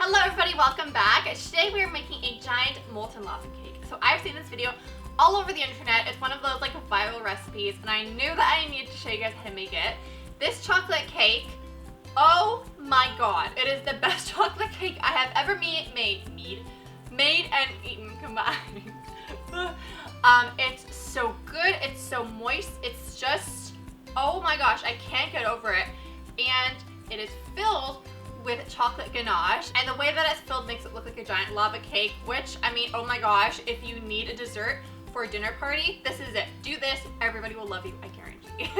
Hello everybody, welcome back. Today we are making a giant molten lava cake. So I've seen this video all over the internet. It's one of those like viral recipes and I knew that I needed to show you guys how to make it. This chocolate cake, oh my god, it is the best chocolate cake I have ever made and eaten combined. It's so good, it's so moist, it's just, oh my gosh, I can't get over it. And it is filled with chocolate ganache, and the way that it's filled makes it look like a giant lava cake, which, I mean, oh my gosh, if you need a dessert for a dinner party, this is it. Do this, everybody will love you, I guarantee.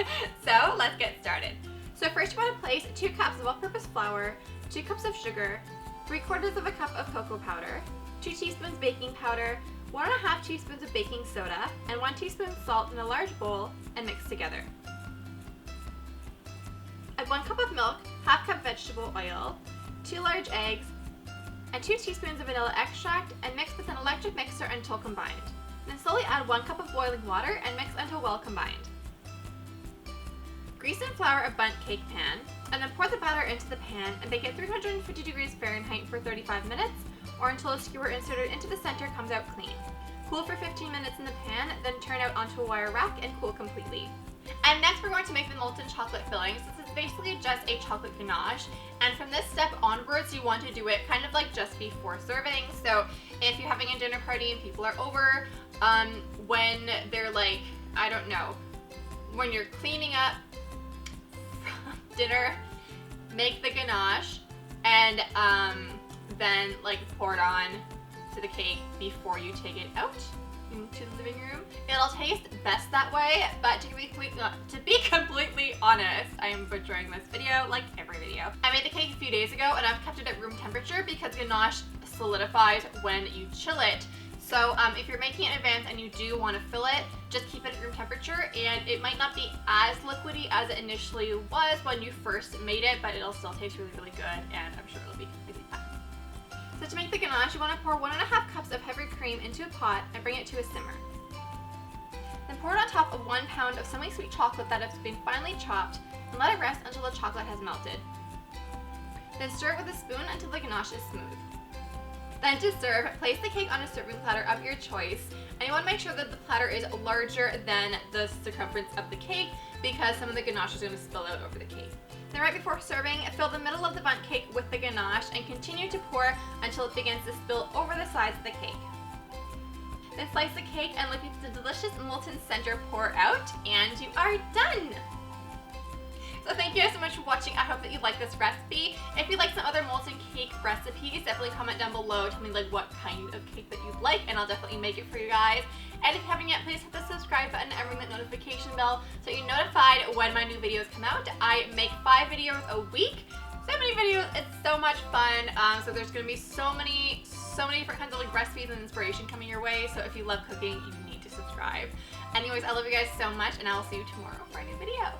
So let's get started. So first you want to place 2 cups of all-purpose flour, 2 cups of sugar, 3/4 of a cup of cocoa powder, 2 teaspoons baking powder, 1.5 teaspoons of baking soda, and 1 teaspoon salt in a large bowl and mix together. Add 1 cup of milk, 1/2 cup vegetable oil, 2 large eggs, and 2 teaspoons of vanilla extract, and mix with an electric mixer until combined. Then slowly add 1 cup of boiling water and mix until well combined. Grease and flour a bundt cake pan, and then pour the batter into the pan and bake at 350 degrees Fahrenheit for 35 minutes, or until a skewer inserted into the center comes out clean. Cool for 15 minutes in the pan, then turn out onto a wire rack and cool completely. And next we're going to make the molten chocolate fillings. This is basically just a chocolate ganache, and from this step onwards you want to do it kind of like just before serving. So if you're having a dinner party and people are over, when they're like, I don't know, when you're cleaning up dinner, make the ganache and then like pour it on to the cake before you take it out into the living room. It'll taste best that way, but to be completely honest, I am butchering this video like every video. I made the cake a few days ago and I've kept it at room temperature because ganache solidifies when you chill it. So if you're making it in advance and you do want to fill it, just keep it at room temperature, and it might not be as liquidy as it initially was when you first made it, but it'll still taste really, really good, and I'm sure it'll be completely fine. So to make the ganache, you want to pour 1.5 cups of heavy cream into a pot and bring it to a simmer. Then pour it on top of 1 pound of semi-sweet chocolate that has been finely chopped and let it rest until the chocolate has melted. Then stir it with a spoon until the ganache is smooth. Then to serve, place the cake on a serving platter of your choice, and you want to make sure that the platter is larger than the circumference of the cake because some of the ganache is going to spill out over the cake. Then right before serving, fill the middle of the bundt cake with the ganache and continue to pour until it begins to spill over the sides of the cake. Then slice the cake and look at the delicious molten center pour out, and you are done! So thank you guys so much for watching. I hope that you like this recipe. If you like some other molten cake recipes, definitely comment down below. Tell me like what kind of cake that you'd like, and I'll definitely make it for you guys. And if you haven't yet, please hit the subscribe button and ring that notification bell so you're notified when my new videos come out. I make 5 videos a week. So many videos, it's so much fun. So there's gonna be so many different kinds of like recipes and inspiration coming your way. So if you love cooking, you need to subscribe. Anyways, I love you guys so much, and I will see you tomorrow for a new video.